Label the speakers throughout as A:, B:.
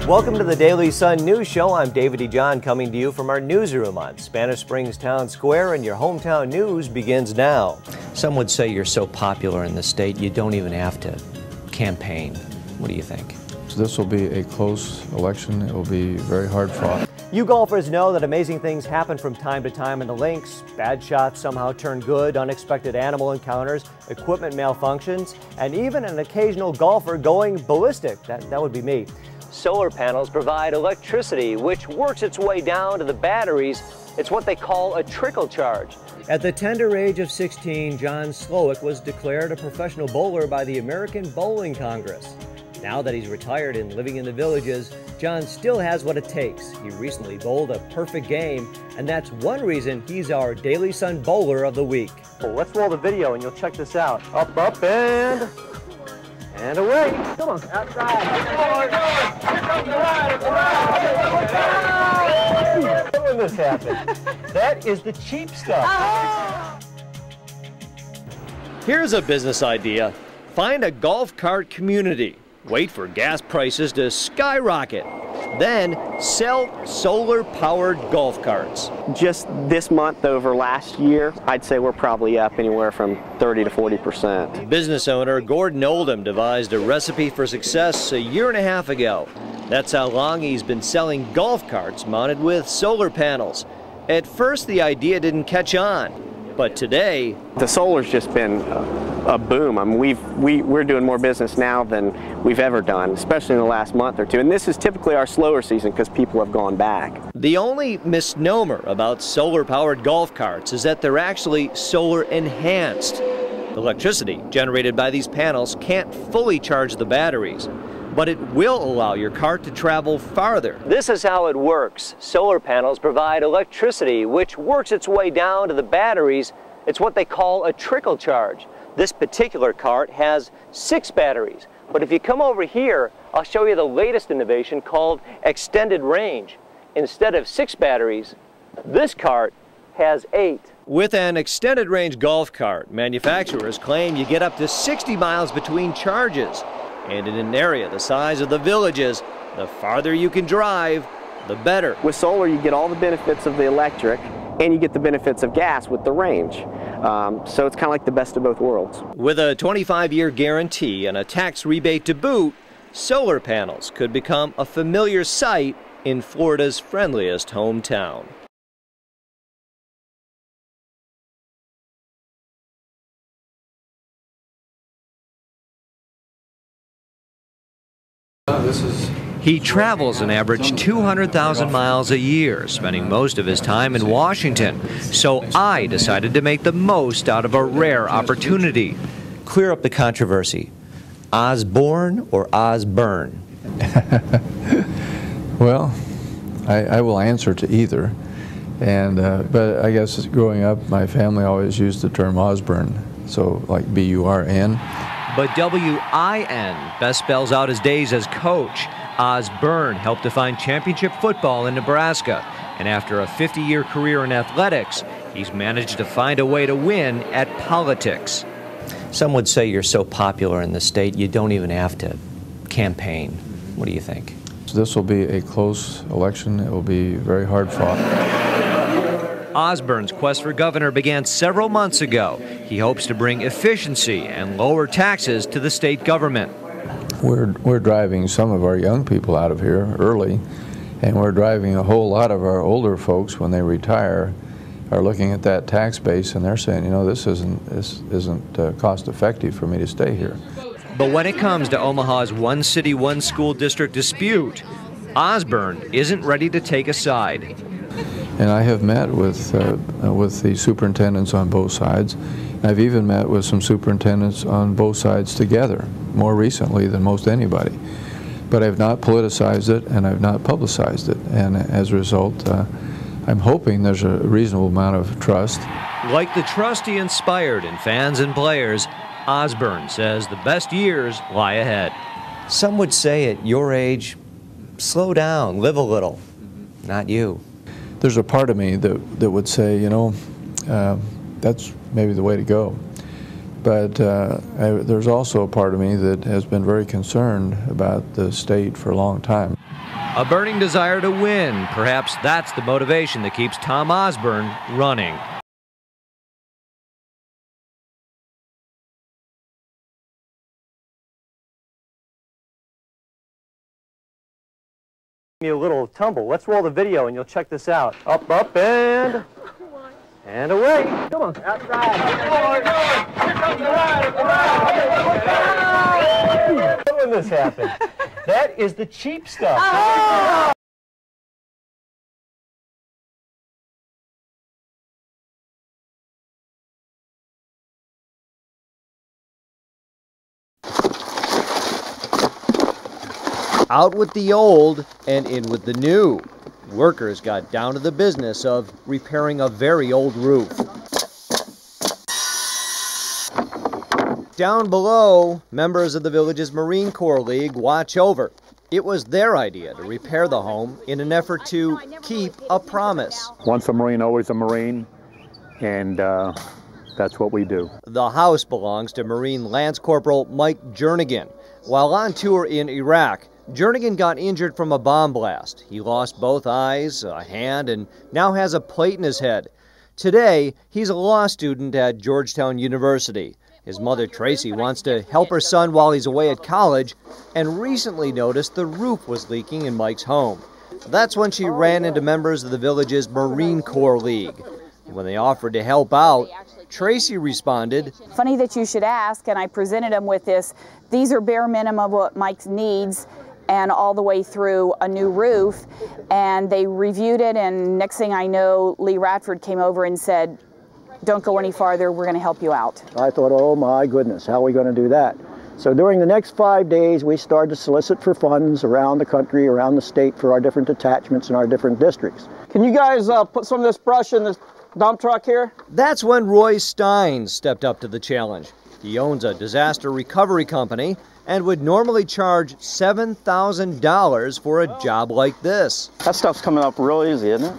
A: Welcome to the Daily Sun News Show. I'm David DeJohn coming to you from our newsroom on Spanish Springs Town Square, and your hometown news begins now.
B: Some would say you're so popular in the state you don't even have to campaign. What do you think?
C: So this will be a close election. It will be very hard fought.
A: You golfers know that amazing things happen from time to time in the links. Bad shots somehow turn good, unexpected animal encounters, equipment malfunctions, and even an occasional golfer going ballistic. That would be me. Solar panels provide electricity, which works its way down to the batteries. It's what they call a trickle charge. At the tender age of 16, John Slowick was declared a professional bowler by the American Bowling Congress. Now that he's retired and living in the villages, John still has what it takes. He recently bowled a perfect game, and that's one reason he's our Daily Sun Bowler of the Week. Well, let's roll the video and you'll check this out. Up, up, and away. Come on. Outside. When this happened. That is the cheap stuff. Here's a business idea. Find a golf cart community. Wait for gas prices to skyrocket. Then sell solar-powered golf carts.
D: Just this month over last year, I'd say we're probably up anywhere from 30 to 40%.
A: Business owner Gordon Oldham devised a recipe for success a year and a half ago. That's how long he's been selling golf carts mounted with solar panels. At first, the idea didn't catch on. But today,
D: the solar's just been a boom. I mean, we're doing more business now than we've ever done, especially in the last month or two. And this is typically our slower season because people have gone back.
A: The only misnomer about solar-powered golf carts is that they're actually solar-enhanced. The electricity generated by these panels can't fully charge the batteries, but it will allow your cart to travel farther. This is how it works. Solar panels provide electricity, which works its way down to the batteries. It's what they call a trickle charge. This particular cart has 6 batteries, but if you come over here, I'll show you the latest innovation called extended range. Instead of 6 batteries, this cart has 8. With an extended range golf cart, manufacturers claim you get up to 60 miles between charges. And in an area the size of the villages, the farther you can drive, the better.
D: With solar, you get all the benefits of the electric, and you get the benefits of gas with the range. So it's kind of like the best of both worlds.
A: With a 25-year guarantee and a tax rebate to boot, solar panels could become a familiar sight in Florida's friendliest hometown.
B: He travels an average 200,000 miles a year, spending most of his time in Washington. So I decided to make the most out of a rare opportunity. Clear up the controversy. Osborne or Osburn?
C: Well, I will answer to either. But I guess growing up, my family always used the term Osborne, so like B-U-R-N.
B: But W-I-N best spells out his days as coach. Osburn helped define championship football in Nebraska, and after a 50-year career in athletics, he's managed to find a way to win at politics.
E: Some would say you're so popular in the state you don't even have to campaign. What do you think?
C: So this will be a close election. It will be very hard fought.
B: Osborne's quest for governor began several months ago. He hopes to bring efficiency and lower taxes to the state government.
C: We're driving some of our young people out of here early, and we're driving a whole lot of our older folks when they retire are looking at that tax base and they're saying, you know, this isn't cost effective for me to stay here.
B: But when it comes to Omaha's one city, one school district dispute, Osborne isn't ready to take a side.
C: And I have met with the superintendents on both sides. I've even met with some superintendents on both sides together, more recently than most anybody. But I've not politicized it and I've not publicized it. And as a result, I'm hoping there's a reasonable amount of trust.
B: Like the trust he inspired in fans and players, Osborne says the best years lie ahead.
E: Some would say at your age, slow down, live a little. Not you.
C: There's a part of me that would say, you know, that's maybe the way to go. But there's also a part of me that has been very concerned about the state for a long time.
B: A burning desire to win. Perhaps that's the motivation that keeps Tom Osborne running.
A: Me a little tumble. Let's roll the video and you'll check this out. Up, up, and away. Come on. Outside. When this happened. That is the cheap stuff. Oh! Out with the old and in with the new. Workers got down to the business of repairing a very old roof. Down below, members of the village's Marine Corps League watch over. It was their idea to repair the home in an effort to keep a promise.
F: Once a Marine, always a Marine, and that's what we do.
A: The house belongs to Marine Lance Corporal Mike Jernigan. While on tour in Iraq, Jernigan got injured from a bomb blast. He lost both eyes, a hand, and now has a plate in his head. Today, he's a law student at Georgetown University. His mother, Tracy, wants to help her son while he's away at college and recently noticed the roof was leaking in Mike's home. That's when she ran into members of the village's Marine Corps League. When they offered to help out, Tracy responded,
G: "Funny that you should ask," and I presented him with this. These are bare minimum of what Mike needs, and all the way through a new roof. And they reviewed it, and next thing I know, Lee Radford came over and said, "Don't go any farther, we're going to help you out."
H: I thought, oh my goodness, how are we going to do that? So during the next 5 days, we started to solicit for funds around the country, around the state, for our different detachments and our different districts. Can you guys put some of this brush in this dump truck here?
A: That's when Roy Stein stepped up to the challenge. He owns a disaster recovery company and would normally charge $7,000 for a job like this.
H: That stuff's coming up real easy, isn't it?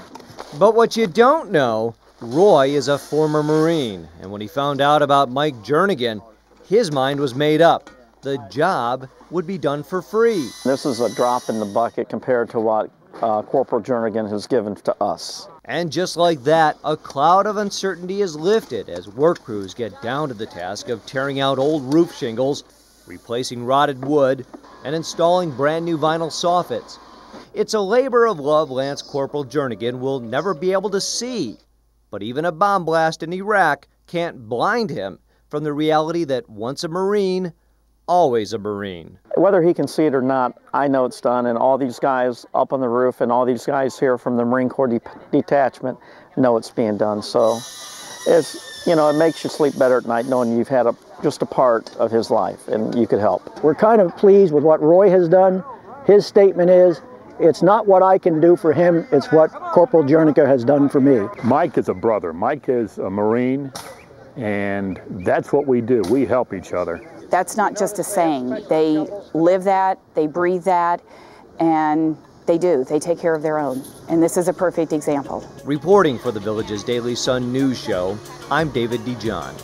A: But what you don't know, Roy is a former Marine, and when he found out about Mike Jernigan, his mind was made up. The job would be done for free.
H: This is a drop in the bucket compared to what Corporal Jernigan has given to us.
A: And just like that, a cloud of uncertainty is lifted as work crews get down to the task of tearing out old roof shingles, replacing rotted wood, and installing brand new vinyl soffits. It's a labor of love Lance Corporal Jernigan will never be able to see. But even a bomb blast in Iraq can't blind him from the reality that once a Marine, always a Marine.
H: Whether he can see it or not, I know it's done, and all these guys up on the roof and all these guys here from the Marine Corps detachment know it's being done. So it's, you know, it makes you sleep better at night knowing you've had just a part of his life and you could help. We're kind of pleased with what Roy has done. His statement is, it's not what I can do for him, it's what Corporal Jernigan has done for me.
F: Mike is a brother. Mike is a Marine, and that's what we do. We help each other.
G: That's not just a saying. They live that, they breathe that, and they do. They take care of their own. And this is a perfect example.
A: Reporting for the Village's Daily Sun News Show, I'm David DeJohn.